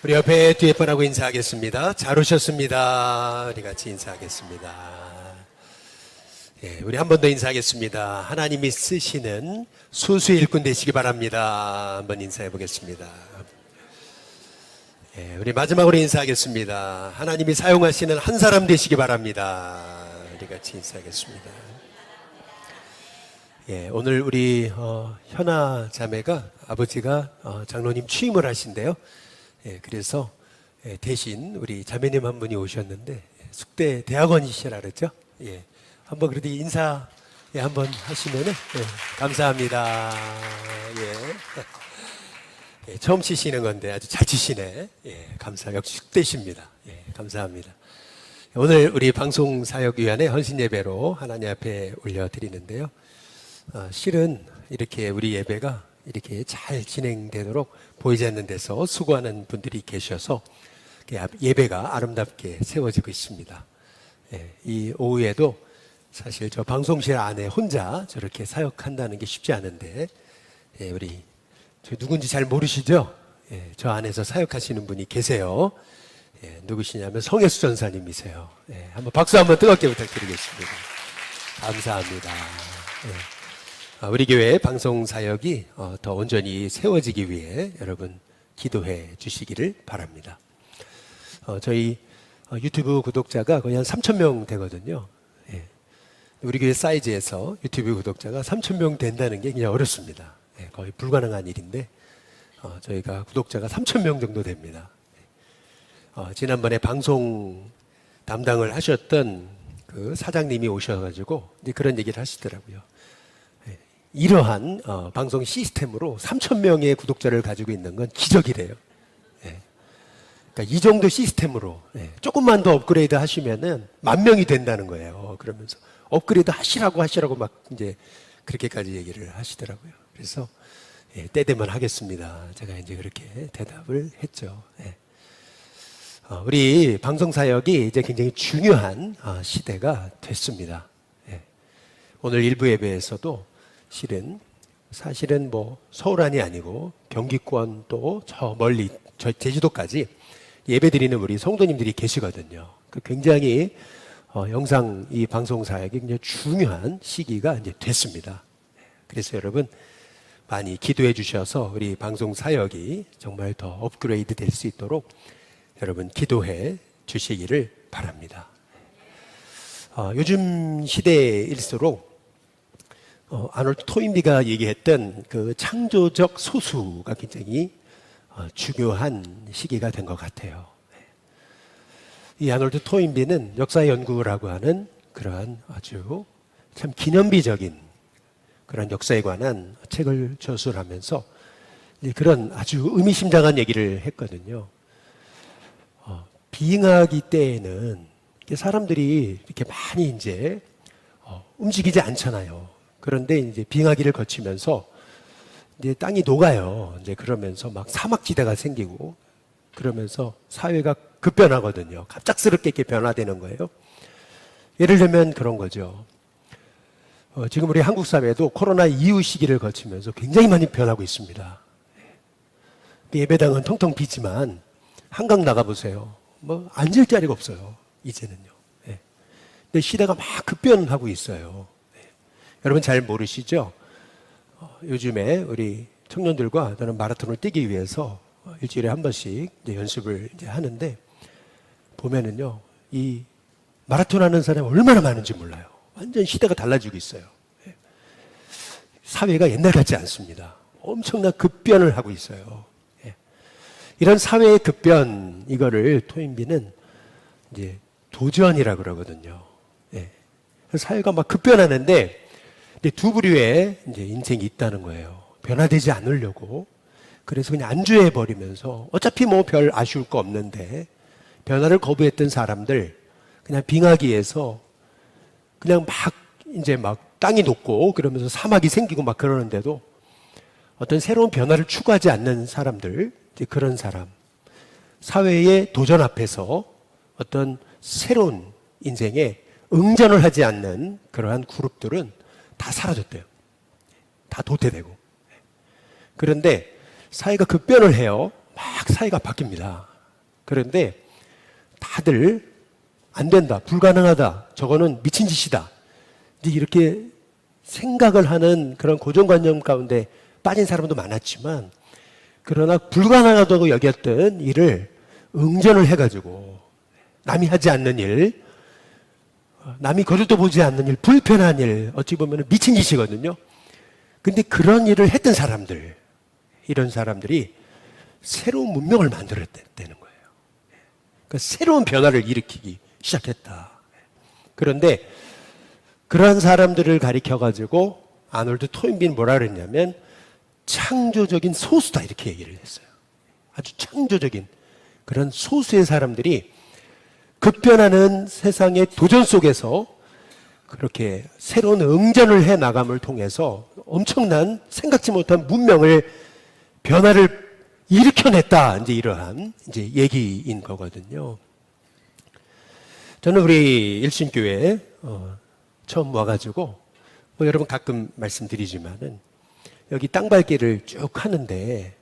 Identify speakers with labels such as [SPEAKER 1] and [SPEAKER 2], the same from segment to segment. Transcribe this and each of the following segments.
[SPEAKER 1] 우리 옆에 뒤에 분하고 인사하겠습니다. 잘 오셨습니다. 우리 같이 인사하겠습니다. 예, 우리 한 번 더 인사하겠습니다. 하나님이 쓰시는 소수의 일꾼 되시기 바랍니다. 한번 인사해 보겠습니다. 예, 우리 마지막으로 인사하겠습니다. 하나님이 사용하시는 한 사람 되시기 바랍니다. 우리 같이 인사하겠습니다. 예, 오늘 우리 현아 자매가 아버지가 장로님 취임을 하신대요. 예, 그래서 대신 우리 자매님 한 분이 오셨는데 숙대 대학원이시라 그랬죠. 예, 한번 그래도 인사 한번 하시면은 감사합니다. 예, 처음 치시는 건데 아주 잘 치시네. 예, 역시 숙대십니다. 예, 감사합니다. 오늘 우리 방송사역위원회 헌신예배로 하나님 앞에 올려드리는데요. 실은 이렇게 우리 예배가 이렇게 잘 진행되도록 보이지 않는 데서 수고하는 분들이 계셔서 예배가 아름답게 세워지고 있습니다. 예, 이 오후에도 사실 저 방송실 안에 혼자 저렇게 사역한다는 게 쉽지 않은데, 예, 우리 저 누군지 잘 모르시죠? 예, 저 안에서 사역하시는 분이 계세요. 예, 누구시냐면 성혜수 전사님이세요. 예, 한번 박수 한번 뜨겁게 부탁드리겠습니다. 감사합니다. 예. 우리 교회 방송 사역이 더 온전히 세워지기 위해 여러분 기도해 주시기를 바랍니다. 저희 유튜브 구독자가 거의 한 3,000명 되거든요. 예. 우리 교회 사이즈에서 유튜브 구독자가 3,000명 된다는 게 그냥 어렵습니다. 예, 거의 불가능한 일인데 저희가 구독자가 3,000명 정도 됩니다. 지난번에 방송 담당을 하셨던 그 사장님이 오셔가지고 이제 그런 얘기를 하시더라고요. 이러한 방송 시스템으로 3,000명의 구독자를 가지고 있는 건 기적이래요. 예. 그러니까 이 정도 시스템으로 조금만 더 업그레이드 하시면은 10,000명이 된다는 거예요. 그러면서 업그레이드 하시라고 막 이제 그렇게까지 얘기를 하시더라고요. 그래서 때 되면 하겠습니다. 제가 이제 그렇게 대답을 했죠. 예. 우리 방송 사역이 이제 굉장히 중요한 시대가 됐습니다. 예. 오늘 일부 예배에서도 사실은 뭐 서울 안이 아니고 경기권 또 저 멀리 저 제주도까지 예배드리는 우리 성도님들이 계시거든요. 굉장히 영상 이 방송 사역이 굉장히 중요한 시기가 이제 됐습니다. 그래서 여러분 많이 기도해 주셔서 우리 방송 사역이 정말 더 업그레이드 될 수 있도록 여러분 기도해 주시기를 바랍니다. 요즘 시대일수록 아놀드 토인비가 얘기했던 그 창조적 소수가 굉장히 중요한 시기가 된 것 같아요. 이 아놀드 토인비는 역사 연구라고 하는 그러한 아주 참 기념비적인 그런 역사에 관한 책을 저술하면서 그런 아주 의미심장한 얘기를 했거든요. 빙하기 때에는 사람들이 이렇게 많이 이제 움직이지 않잖아요. 그런데 이제 빙하기를 거치면서 이제 땅이 녹아요. 이제 그러면서 막 사막지대가 생기고 그러면서 사회가 급변하거든요. 갑작스럽게 이렇게 변화되는 거예요. 예를 들면 그런 거죠. 지금 우리 한국 사회도 코로나 이후 시기를 거치면서 굉장히 많이 변하고 있습니다. 예배당은 텅텅 비지만 한강 나가보세요. 뭐 앉을 자리가 없어요. 이제는요. 근데 시대가 막 급변하고 있어요. 여러분 잘 모르시죠? 요즘에 우리 청년들과 저는 마라톤을 뛰기 위해서 일주일에 한 번씩 이제 연습을 이제 하는데 보면은요, 이 마라톤 하는 사람이 얼마나 많은지 몰라요. 완전 시대가 달라지고 있어요. 사회가 옛날 같지 않습니다. 엄청난 급변을 하고 있어요. 이런 사회의 급변, 이거를 토인비는 이제 도전이라고 그러거든요. 사회가 막 급변하는데 두 부류의 이제 인생이 있다는 거예요. 변화되지 않으려고. 그래서 그냥 안주해 버리면서 어차피 뭐 별 아쉬울 거 없는데 변화를 거부했던 사람들 그냥 빙하기에서 그냥 막 땅이 녹고 그러면서 사막이 생기고 막 그러는데도 어떤 새로운 변화를 추구하지 않는 사람들, 이제 그런 사람, 사회의 도전 앞에서 어떤 새로운 인생에 응전을 하지 않는 그러한 그룹들은 다 사라졌대요. 다 도태되고. 그런데 사회가 급변을 해요. 막 사회가 바뀝니다. 그런데 다들 안 된다, 불가능하다, 저거는 미친 짓이다, 이제 이렇게 생각을 하는 그런 고정관념 가운데 빠진 사람도 많았지만, 그러나 불가능하다고 여겼던 일을 응전을 해가지고 남이 하지 않는 일, 남이 거들떠 보지 않는 일, 불편한 일, 어찌 보면 미친 짓이거든요. 근데 그런 일을 했던 사람들, 이런 사람들이 새로운 문명을 만들었다는 거예요. 그러니까 새로운 변화를 일으키기 시작했다. 그런데 그러한 사람들을 가리켜가지고 아놀드 토인비는 뭐라 그랬냐면 창조적인 소수다, 이렇게 얘기를 했어요. 아주 창조적인 그런 소수의 사람들이 급변하는 세상의 도전 속에서 그렇게 새로운 응전을 해 나감을 통해서 엄청난 생각지 못한 문명을, 변화를 일으켜냈다. 이제 이러한 이제 얘기인 거거든요. 저는 우리 일신교회에 처음 와가지고 여러분 가끔 말씀드리지만은 여기 땅밟기를 쭉 하는데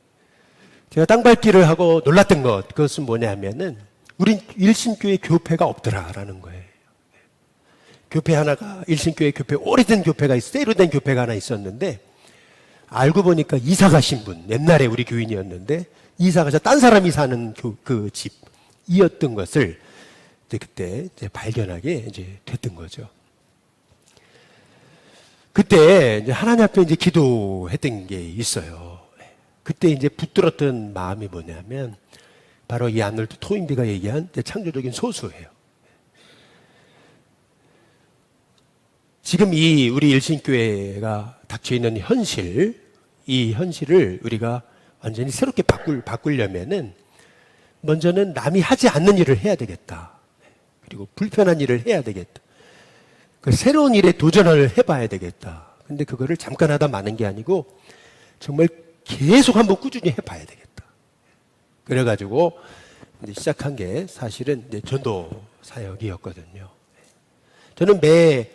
[SPEAKER 1] 제가 땅밟기를 하고 놀랐던 것, 그것은 뭐냐면은 우린 일신교회 교회가 없더라라는 거예요. 교회 하나가, 일신교회 교회, 오래된 교회가 새로 된 교회가 하나 있었는데 알고 보니까 이사 가신 분, 옛날에 우리 교인이었는데 이사 가서 딴 사람이 사는 그 집이었던 것을 그때 이제 발견하게 이제 됐던 거죠. 그때 이제 하나님 앞에 이제 기도했던 게 있어요. 그때 이제 붙들었던 마음이 뭐냐면 바로 이 아놀드 토인비가 얘기한 창조적인 소수예요. 지금 이 우리 일신교회가 닥쳐 있는 현실, 이 현실을 우리가 완전히 새롭게 바꾸려면은 먼저는 남이 하지 않는 일을 해야 되겠다. 그리고 불편한 일을 해야 되겠다. 그 새로운 일에 도전을 해봐야 되겠다. 근데 그거를 잠깐 하다 마는 게 아니고 정말 계속 한번 꾸준히 해봐야 되겠다. 그래가지고 이제 시작한 게 사실은 이제 전도 사역이었거든요. 저는 매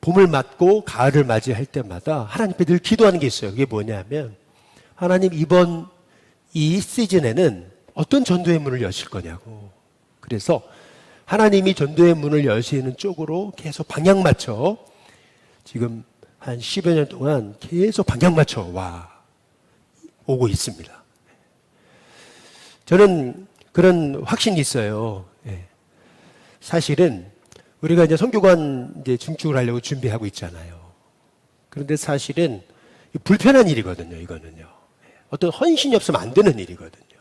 [SPEAKER 1] 봄을 맞고 가을을 맞이할 때마다 하나님 앞에 늘 기도하는 게 있어요. 그게 뭐냐면 하나님, 이번 이 시즌에는 어떤 전도의 문을 여실 거냐고. 그래서 하나님이 전도의 문을 여시는 쪽으로 계속 방향 맞춰 지금 한 10여 년 동안 계속 방향 맞춰 오고 있습니다. 저는 그런 확신이 있어요. 사실은 우리가 이제 선교관 이제 증축을 하려고 준비하고 있잖아요. 그런데 사실은 불편한 일이거든요, 이거는요. 어떤 헌신이 없으면 안 되는 일이거든요.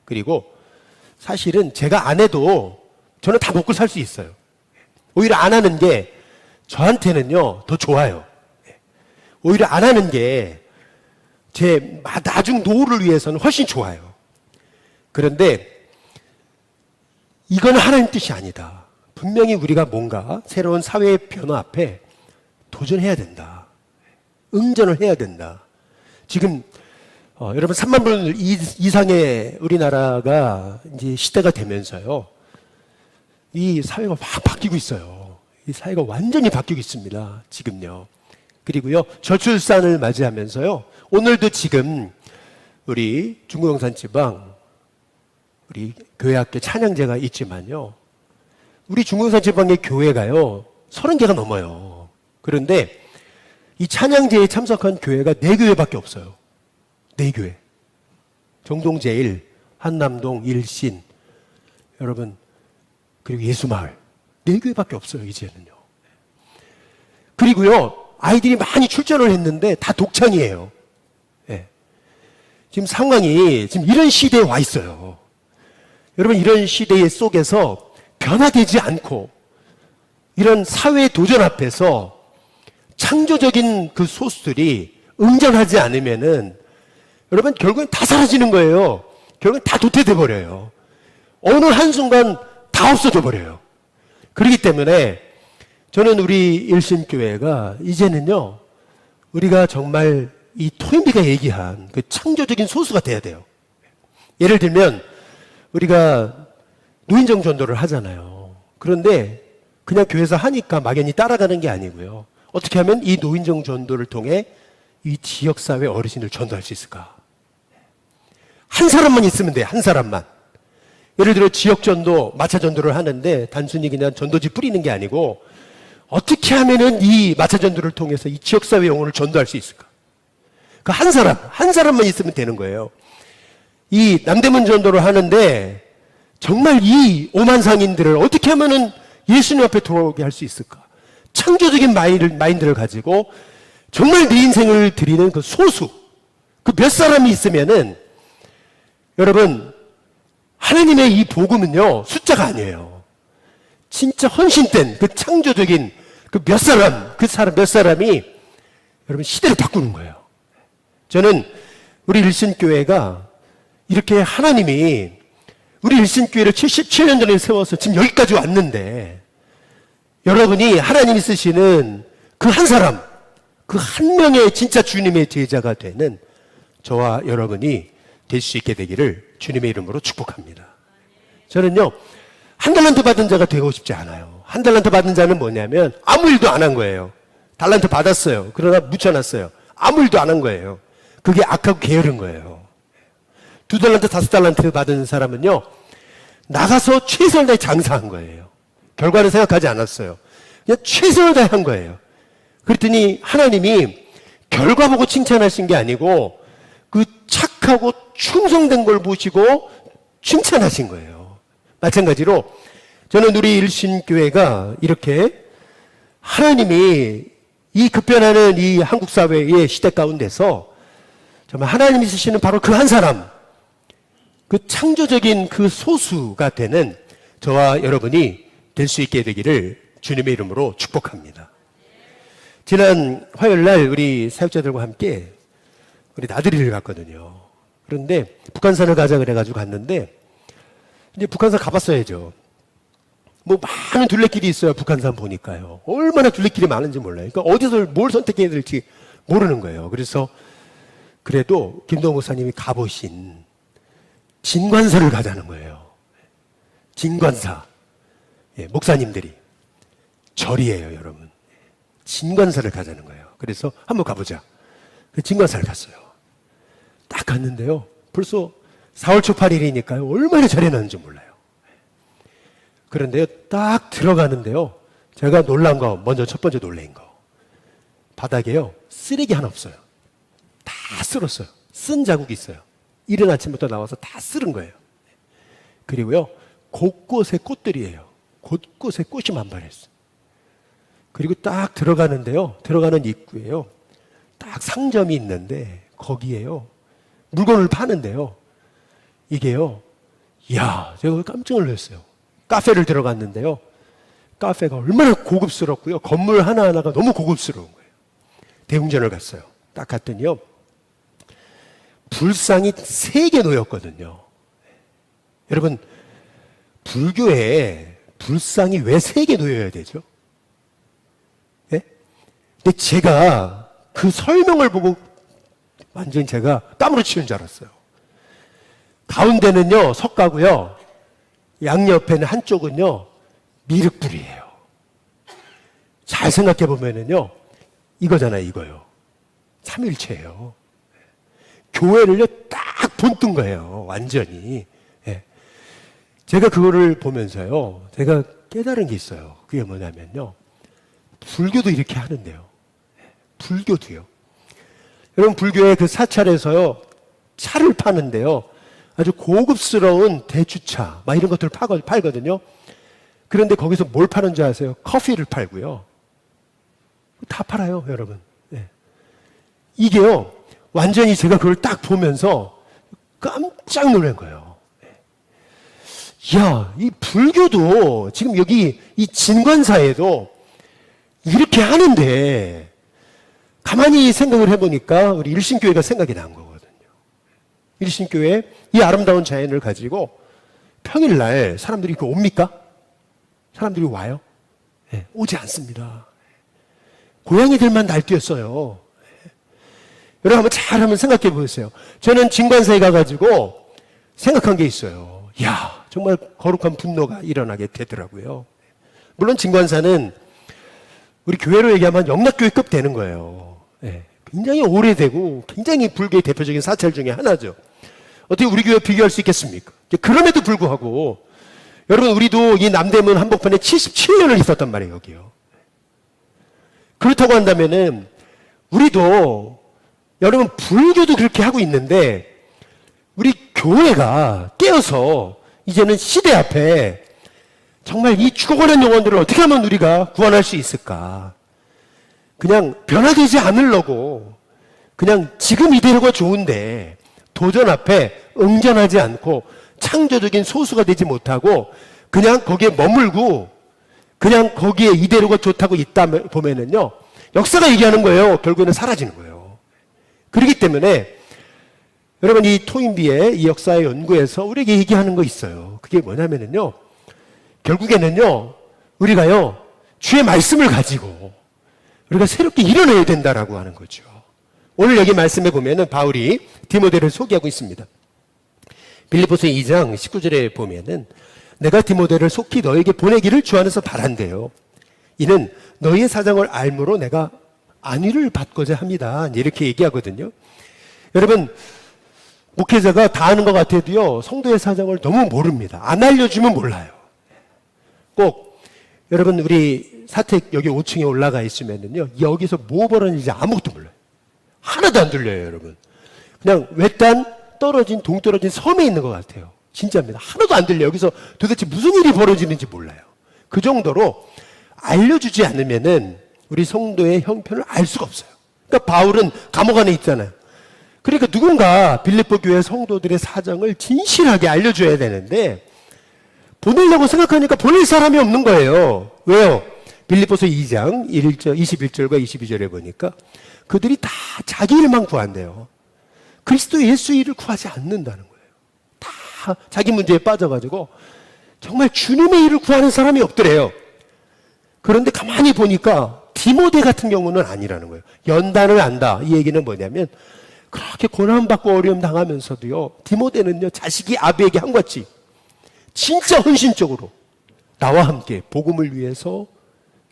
[SPEAKER 1] 그리고 사실은 제가 안 해도 저는 다 먹고 살 수 있어요. 오히려 안 하는 게 저한테는요, 더 좋아요. 오히려 안 하는 게 제 나중 노후를 위해서는 훨씬 좋아요. 그런데 이건 하나님 뜻이 아니다. 분명히 우리가 뭔가 새로운 사회의 변화 앞에 도전해야 된다. 응전을 해야 된다. 지금 여러분 3만 분 이상의 우리나라가 이제 시대가 되면서요, 이 사회가 확 바뀌고 있어요. 이 사회가 완전히 바뀌고 있습니다. 지금요. 그리고요, 저출산을 맞이하면서요, 오늘도 지금 우리 중구영산 지방 우리 교회학교 찬양제가 있지만요, 우리 중구영산 지방의 교회가요 30개가 넘어요. 그런데 이 찬양제에 참석한 교회가 4교회밖에 없어요. 4교회. 정동제일, 한남동, 일신, 여러분, 그리고 예수마을. 4교회밖에 없어요, 이제는요. 그리고요, 아이들이 많이 출전을 했는데 다 독창이에요. 네. 지금 상황이 지금 이런 시대에 와 있어요. 여러분, 이런 시대 속에서 변화되지 않고 이런 사회의 도전 앞에서 창조적인 그 소수들이 응전하지 않으면은 여러분 결국엔 다 사라지는 거예요. 결국엔 다 도태돼 버려요. 어느 한순간 다 없어져 버려요. 그렇기 때문에 저는 우리 일신교회가 이제는요, 우리가 정말 이 토인비가 얘기한 그 창조적인 소수가 돼야 돼요. 예를 들면 우리가 노인정 전도를 하잖아요. 그런데 그냥 교회에서 하니까 막연히 따라가는 게 아니고요. 어떻게 하면 이 노인정 전도를 통해 이 지역사회 어르신을 전도할 수 있을까? 한 사람만 있으면 돼요. 한 사람만. 예를 들어 지역전도, 마차전도를 하는데 단순히 그냥 전도지 뿌리는 게 아니고 어떻게 하면은 이 마차전도를 통해서 이 지역사회 영혼을 전도할 수 있을까? 그 한 사람만 있으면 되는 거예요. 이 남대문 전도를 하는데 정말 이 5만 상인들을 어떻게 하면은 예수님 앞에 돌아오게 할 수 있을까? 창조적인 마인드를 가지고 정말 내 인생을 드리는 그 소수, 그 몇 사람이 있으면은 여러분, 하나님의 이 복음은요, 숫자가 아니에요. 진짜 헌신된 그 창조적인 그 몇 사람이 여러분 시대를 바꾸는 거예요. 저는 우리 일신교회가 이렇게 하나님이 우리 일신교회를 77년 전에 세워서 지금 여기까지 왔는데 여러분이 하나님이 쓰시는 그 한 사람, 그 한 명의 진짜 주님의 제자가 되는 저와 여러분이 될 수 있게 되기를 주님의 이름으로 축복합니다. 저는요, 한 달란트 받은 자가 되고 싶지 않아요. 한 달란트 받은 자는 뭐냐면 아무 일도 안 한 거예요. 달란트 받았어요. 그러나 묻혀놨어요. 아무 일도 안 한 거예요. 그게 악하고 게으른 거예요. 2달란트, 5달란트 받은 사람은요, 나가서 최선을 다해 장사한 거예요. 결과는 생각하지 않았어요. 그냥 최선을 다해 한 거예요. 그랬더니 하나님이 결과 보고 칭찬하신 게 아니고 그 착하고 충성된 걸 보시고 칭찬하신 거예요. 마찬가지로 저는 우리 일신교회가 이렇게 하나님이 이 급변하는 이 한국 사회의 시대 가운데서 정말 하나님이 쓰시는 바로 그 한 사람, 그 창조적인 그 소수가 되는 저와 여러분이 될 수 있게 되기를 주님의 이름으로 축복합니다. 지난 화요일 날 우리 사역자들과 함께 우리 나들이를 갔거든요. 그런데 북한산을 가자 그래가지고 갔는데 이제 북한산 가봤어야죠. 뭐 많은 둘레길이 있어요. 북한산 보니까요. 얼마나 둘레길이 많은지 몰라요. 그러니까 어디서 뭘 선택해야 될지 모르는 거예요. 그래서 그래도 김동호 목사님이 가보신 진관사를 가자는 거예요. 진관사. 예, 목사님들이 절이에요, 여러분. 진관사를 가자는 거예요. 그래서 한번 가보자. 그 진관사를 갔어요. 딱 갔는데요. 벌써 4월 초 8일이니까요. 얼마나 절이 나는지 몰라요. 그런데요, 딱 들어가는데요. 제가 놀란 거, 먼저 첫 번째 놀란 거. 바닥에요, 쓰레기 하나 없어요. 다 쓸었어요. 쓴 자국이 있어요. 이른 아침부터 나와서 다 쓸은 거예요. 그리고요, 곳곳에 꽃들이에요. 곳곳에 꽃이 만발했어요. 그리고 딱 들어가는데요, 들어가는 입구에요, 딱 상점이 있는데 거기에요, 물건을 파는데요, 이게요, 이야, 제가 깜짝 놀랐어요. 카페를 들어갔는데요, 카페가 얼마나 고급스럽고요, 건물 하나하나가 너무 고급스러운 거예요. 대웅전을 갔어요. 딱 갔더니요, 불상이 3개 놓였거든요. 여러분, 불교에 불상이 왜 3개 놓여야 되죠? 네? 근데 제가 그 설명을 보고 완전히 제가 땀으로 치는 줄 알았어요. 가운데는요, 석가고요, 양옆에는 한쪽은요, 미륵불이에요. 잘 생각해 보면은요, 이거잖아요, 이거요. 삼일체예요. 교회를요, 딱 본뜬 거예요, 완전히. 예. 제가 그거를 보면서요, 제가 깨달은 게 있어요. 그게 뭐냐면요, 불교도 이렇게 하는데요. 불교도요. 여러분, 불교의 그 사찰에서요, 차를 파는데요, 아주 고급스러운 대추차, 막 이런 것들을 팔거든요. 그런데 거기서 뭘 파는지 아세요? 커피를 팔고요. 다 팔아요, 여러분. 네. 이게요, 완전히 제가 그걸 딱 보면서 깜짝 놀란 거예요. 이야, 이 불교도 지금 여기 이 진관사에도 이렇게 하는데, 가만히 생각을 해보니까 우리 일신교회가 생각이 난 거거든요. 일신교회 이 아름다운 자연을 가지고 평일날 사람들이 그 옵니까? 사람들이 와요? 네, 오지 않습니다. 고양이들만 날뛰었어요. 여러분 한번 잘 한번 생각해 보세요. 저는 진관사에 가가지고 생각한 게 있어요. 이야, 정말 거룩한 분노가 일어나게 되더라고요. 물론 진관사는 우리 교회로 얘기하면 영락교회급 되는 거예요. 네, 굉장히 오래되고 굉장히 불교의 대표적인 사찰 중에 하나죠. 어떻게 우리 교회 비교할 수 있겠습니까? 그럼에도 불구하고 여러분 우리도 이 남대문 한복판에 77년을 있었단 말이에요. 여기요. 그렇다고 한다면은 우리도 여러분 불교도 그렇게 하고 있는데 우리 교회가 깨어서 이제는 시대 앞에 정말 이 죽어가는 영혼들을 어떻게 하면 우리가 구원할 수 있을까? 그냥 변화되지 않으려고 그냥 지금 이대로가 좋은데 도전 앞에 응전하지 않고 창조적인 소수가 되지 못하고 그냥 거기에 머물고 그냥 거기에 이대로가 좋다고 있다 보면은요 역사가 얘기하는 거예요. 결국에는 사라지는 거예요. 그렇기 때문에 여러분 이 토인비의 이 역사의 연구에서 우리에게 얘기하는 거 있어요. 그게 뭐냐면은요 결국에는요 우리가요 주의 말씀을 가지고 우리가 새롭게 일어나야 된다라고 하는 거죠. 오늘 여기 말씀에 보면은 바울이 디모데를 소개하고 있습니다. 빌립보서 2장 19절에 보면은 내가 디모데를 속히 너에게 보내기를 주 안에서 바란대요. 이는 너희의 사정을 알므로 내가 안위를 받고자 합니다. 이렇게 얘기하거든요. 여러분 목회자가 다 아는 것 같아도요 성도의 사정을 너무 모릅니다. 안 알려주면 몰라요. 꼭 여러분 우리 사택 여기 5층에 올라가 있으면은요 여기서 뭐 벌어지는지 아무것도 몰라요. 하나도 안 들려요. 여러분 그냥 외딴 떨어진 동떨어진 섬에 있는 것 같아요. 진짜입니다. 하나도 안 들려요. 여기서 도대체 무슨 일이 벌어지는지 몰라요. 그 정도로 알려주지 않으면은 우리 성도의 형편을 알 수가 없어요. 그러니까 바울은 감옥 안에 있잖아요. 그러니까 누군가 빌립보 교회 성도들의 사정을 진실하게 알려줘야 되는데 보내려고 생각하니까 보낼 사람이 없는 거예요. 왜요? 빌립보서 2장 21절과 22절에 보니까 그들이 다 자기 일만 구한대요. 그리스도 예수 일을 구하지 않는다는 거예요. 다 자기 문제에 빠져가지고 정말 주님의 일을 구하는 사람이 없더래요. 그런데 가만히 보니까 디모데 같은 경우는 아니라는 거예요. 연단을 안다. 이 얘기는 뭐냐면 그렇게 고난받고 어려움 당하면서도요 디모데는요 자식이 아비에게 한같이 진짜 헌신적으로 나와 함께 복음을 위해서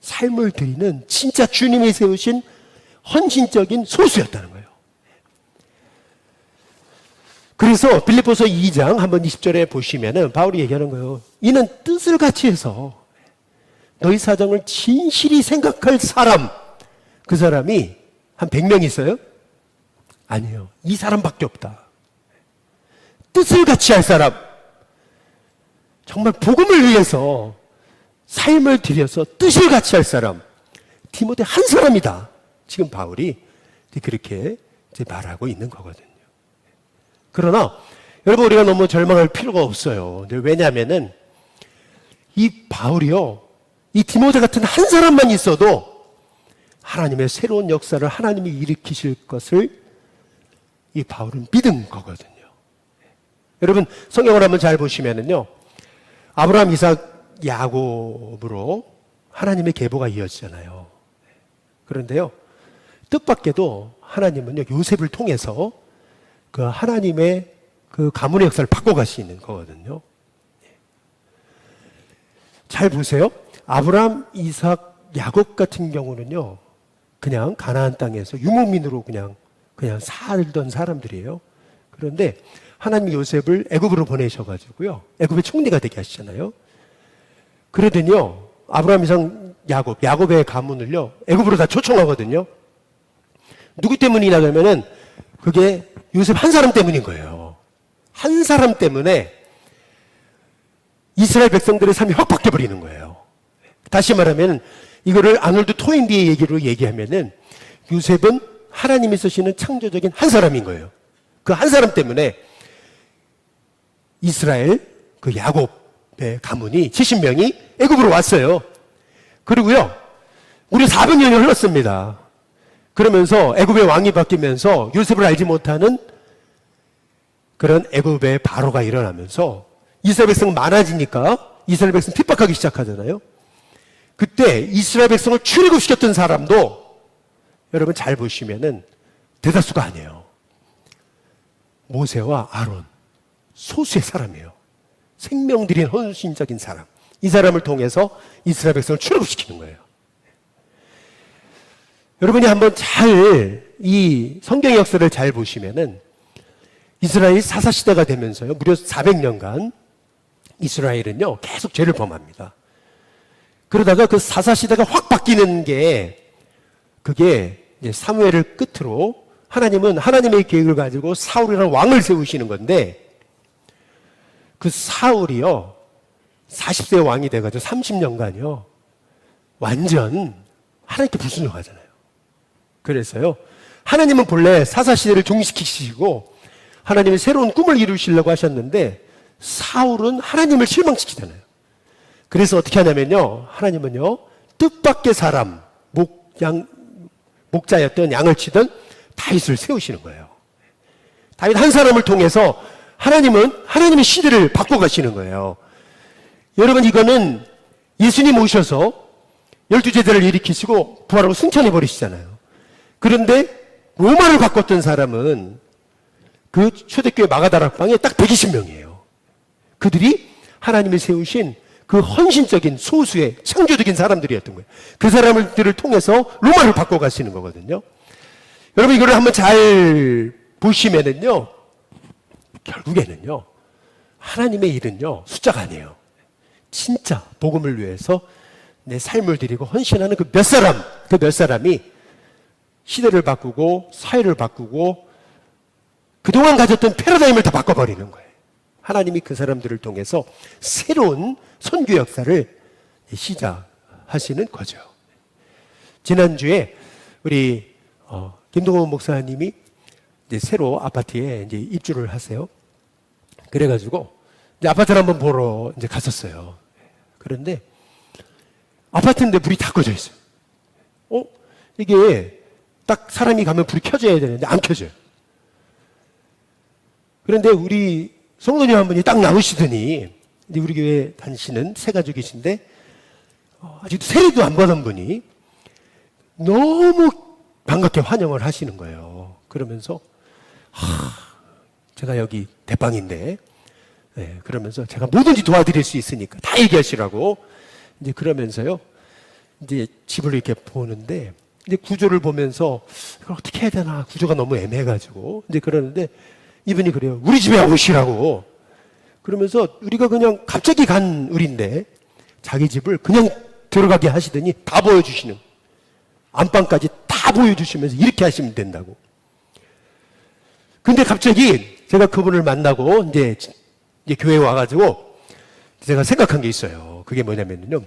[SPEAKER 1] 삶을 드리는 진짜 주님이 세우신 헌신적인 소수였다는 거예요. 그래서 빌립보서 2장 한번 20절에 보시면은 바울이 얘기하는 거예요. 이는 뜻을 같이 해서 너희 사정을 진실히 생각할 사람, 그 사람이 한 100명 있어요? 아니요. 이 사람밖에 없다. 뜻을 같이 할 사람, 정말 복음을 위해서 삶을 들여서 뜻을 같이 할 사람, 디모데 한 사람이다. 지금 바울이 그렇게 이제 말하고 있는 거거든요. 그러나 여러분 우리가 너무 절망할 필요가 없어요. 왜냐하면은 이 바울이요, 이 디모데 같은 한 사람만 있어도 하나님의 새로운 역사를 하나님이 일으키실 것을 이 바울은 믿은 거거든요. 여러분 성경을 한번 잘 보시면은요, 아브라함, 이삭, 야곱으로 하나님의 계보가 이어지잖아요. 그런데요, 뜻밖에도 하나님은요 요셉을 통해서 그 하나님의 그 가문의 역사를 바꿔 가시는 거거든요. 잘 보세요. 아브라함, 이삭, 야곱 같은 경우는요 그냥 가나안 땅에서 유목민으로 그냥 살던 사람들이에요. 그런데 하나님이 요셉을 애굽으로 보내셔가지고요 애굽의 총리가 되게 하시잖아요. 그러더니요 아브라함, 이삭, 야곱의 가문을요 애굽으로 다 초청하거든요. 누구 때문이냐 하면은 그게 요셉 한 사람 때문인 거예요. 한 사람 때문에 이스라엘 백성들의 삶이 확 바뀌어버리는 거예요. 다시 말하면 이거를 아놀드 토인비의 얘기로 얘기하면은 요셉은 하나님이 쓰시는 창조적인 한 사람인 거예요. 그 한 사람 때문에 이스라엘 그 야곱의 가문이 70명이 애굽으로 왔어요. 그리고요 무려 400년이 흘렀습니다. 그러면서 애굽의 왕이 바뀌면서 요셉을 알지 못하는 그런 애굽의 바로가 일어나면서 이스라엘 백성 많아지니까 이스라엘 백성 핍박하기 시작하잖아요. 그때 이스라엘 백성을 출애굽시켰던 사람도 여러분 잘 보시면은 대다수가 아니에요. 모세와 아론, 소수의 사람이에요. 생명 드린 헌신적인 사람. 이 사람을 통해서 이스라엘 백성을 출애굽시키는 거예요. 여러분이 한번 잘 이 성경의 역사를 잘 보시면은 이스라엘 사사시대가 되면서요, 무려 400년간 이스라엘은요 계속 죄를 범합니다. 그러다가 그 사사시대가 확 바뀌는 게, 그게 이제 사무엘을 끝으로 하나님은 하나님의 계획을 가지고 사울이라는 왕을 세우시는 건데, 그 사울이요 40세 왕이 돼가지고 30년간요 완전 하나님께 불순종하잖아요. 그래서요 하나님은 본래 사사시대를 종식시키시고 하나님의 새로운 꿈을 이루시려고 하셨는데, 사울은 하나님을 실망시키잖아요. 그래서 어떻게 하냐면요, 하나님은요 뜻밖의 사람, 목자였던 양을 치던 다윗을 세우시는 거예요. 다윗 한 사람을 통해서 하나님은 하나님의 시대를 바꿔가시는 거예요. 여러분, 이거는 예수님 오셔서 12제자를 일으키시고 부활하고 승천해 버리시잖아요. 그런데 로마를 바꿨던 사람은 그 초대교회 마가다락방에 딱 120명이에요. 그들이 하나님이 세우신 그 헌신적인 소수의 창조적인 사람들이었던 거예요. 그 사람들을 통해서 로마를 바꿔가시는 거거든요. 여러분, 이거를 한번 잘 보시면은요, 결국에는요 하나님의 일은요 숫자가 아니에요. 진짜 복음을 위해서 내 삶을 드리고 헌신하는 그 몇 사람이 시대를 바꾸고 사회를 바꾸고 그동안 가졌던 패러다임을 다 바꿔버리는 거예요. 하나님이 그 사람들을 통해서 새로운 선교 역사를 시작하시는 거죠. 지난주에 우리 김동원 목사님이 이제 새로 아파트에 이제 입주를 하세요. 그래가지고 이제 아파트를 한번 보러 이제 갔었어요. 그런데 아파트인데 불이 다 꺼져 있어요. 이게 딱 사람이 가면 불이 켜져야 되는데 안 켜져요. 그런데 우리 성도님 한 분이 딱 나오시더니, 이제 우리 교회 다니시는 새 가족이신데 아직도 세례도 안 받은 분이 너무 반갑게 환영을 하시는 거예요. 그러면서 제가 여기 대빵인데, 네, 그러면서 제가 뭐든지 도와드릴 수 있으니까 다 얘기하시라고 이제 그러면서요, 이제 집을 이렇게 보는데, 이제 구조를 보면서 이걸 어떻게 해야 되나, 구조가 너무 애매해가지고 이제 그러는데 이분이 그래요. 우리 집에 오시라고. 그러면서 우리가 그냥 갑자기 간 우리인데 자기 집을 그냥 들어가게 하시더니 다 보여주시는, 안방까지 다 보여주시면서 이렇게 하시면 된다고. 근데 갑자기 제가 그분을 만나고 이제 교회에 와가지고 제가 생각한 게 있어요. 그게 뭐냐면요,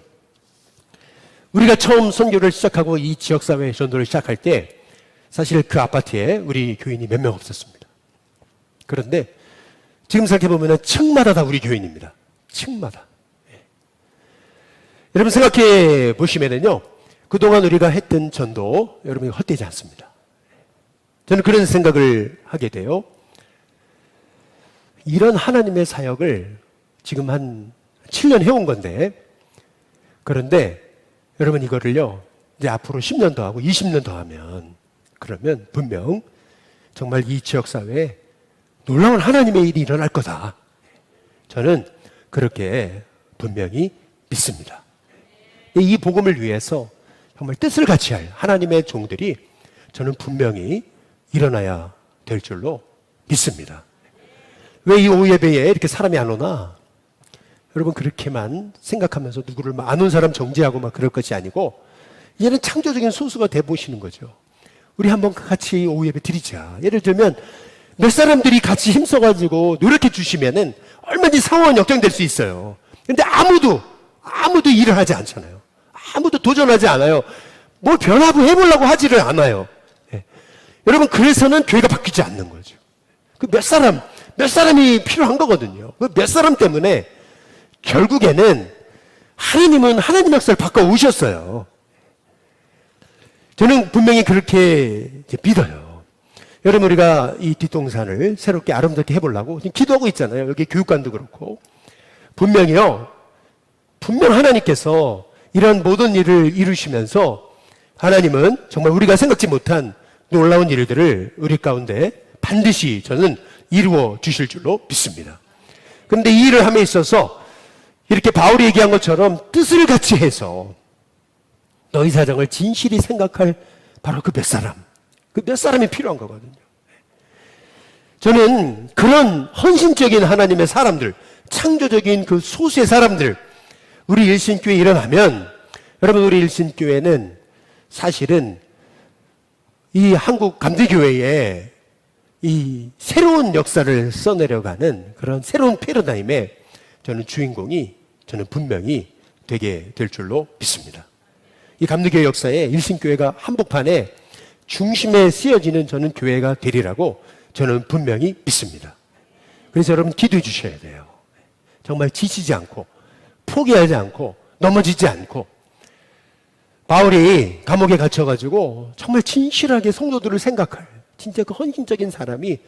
[SPEAKER 1] 우리가 처음 선교를 시작하고 이 지역사회 전도를 시작할 때 사실 그 아파트에 우리 교인이 몇 명 없었습니다. 그런데 지금 생각해보면 층마다 다 우리 교인입니다. 층마다. 예. 여러분 생각해 보시면은요, 그동안 우리가 했던 전도 여러분이 헛되지 않습니다. 저는 그런 생각을 하게 돼요. 이런 하나님의 사역을 지금 한 7년 해온 건데, 그런데 여러분 이거를요 이제 앞으로 10년 더 하고 20년 더 하면, 그러면 분명 정말 이 지역사회에 놀라운 하나님의 일이 일어날 거다. 저는 그렇게 분명히 믿습니다. 이 복음을 위해서 정말 뜻을 같이 할 하나님의 종들이 저는 분명히 일어나야 될 줄로 믿습니다. 왜 이 오후 예배에 이렇게 사람이 안 오나? 여러분 그렇게만 생각하면서 누구를 안 온 사람 정죄하고 막 그럴 것이 아니고, 이제는 창조적인 소수가 돼 보시는 거죠. 우리 한번 같이 오후 예배 드리자. 예를 들면 몇 사람들이 같이 힘써가지고 노력해 주시면은 얼마든지 상황은 역전될 수 있어요. 근데 아무도 일을 하지 않잖아요. 아무도 도전하지 않아요. 뭘 변화부 해보려고 하지를 않아요. 예. 여러분 그래서는 교회가 바뀌지 않는 거죠. 그 몇 사람이 필요한 거거든요. 그 몇 사람 때문에 결국에는 하나님은 하나님 역사를 바꿔 오셨어요. 저는 분명히 그렇게 믿어요. 여러분 우리가 이 뒷동산을 새롭게 아름답게 해보려고 지금 기도하고 있잖아요. 여기 교육관도 그렇고. 분명 하나님께서 이런 모든 일을 이루시면서 하나님은 정말 우리가 생각지 못한 놀라운 일들을 우리 가운데 반드시 저는 이루어 주실 줄로 믿습니다. 그런데 이 일을 함에 있어서 이렇게 바울이 얘기한 것처럼 뜻을 같이 해서 너희 사정을 진실히 생각할 바로 그 몇 사람이 필요한 거거든요. 저는 그런 헌신적인 하나님의 사람들, 창조적인 그 소수의 사람들, 우리 일신교회에 일어나면, 여러분, 우리 일신교회는 사실은 이 한국 감리교회에 이 새로운 역사를 써내려가는 그런 새로운 패러다임의 저는 주인공이 저는 분명히 되게 될 줄로 믿습니다. 이 감리교회 역사에 일신교회가 한복판에 중심에 쓰여지는 저는 교회가 되리라고 저는 분명히 믿습니다. 그래서 여러분 기도해 주셔야 돼요. 정말 지치지 않고 포기하지 않고 넘어지지 않고, 바울이 감옥에 갇혀가지고 정말 진실하게 성도들을 생각할 진짜 그 헌신적인 사람이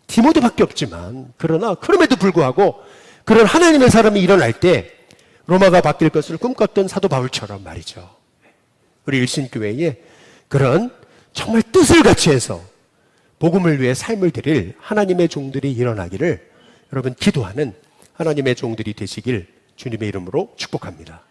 [SPEAKER 1] 디모데밖에 없지만, 그러나 그럼에도 불구하고 그런 하나님의 사람이 일어날 때 로마가 바뀔 것을 꿈꿨던 사도 바울처럼 말이죠. 우리 일신교회에 그런 정말 뜻을 같이 해서 복음을 위해 삶을 드릴 하나님의 종들이 일어나기를 여러분 기도하는 하나님의 종들이 되시길 주님의 이름으로 축복합니다.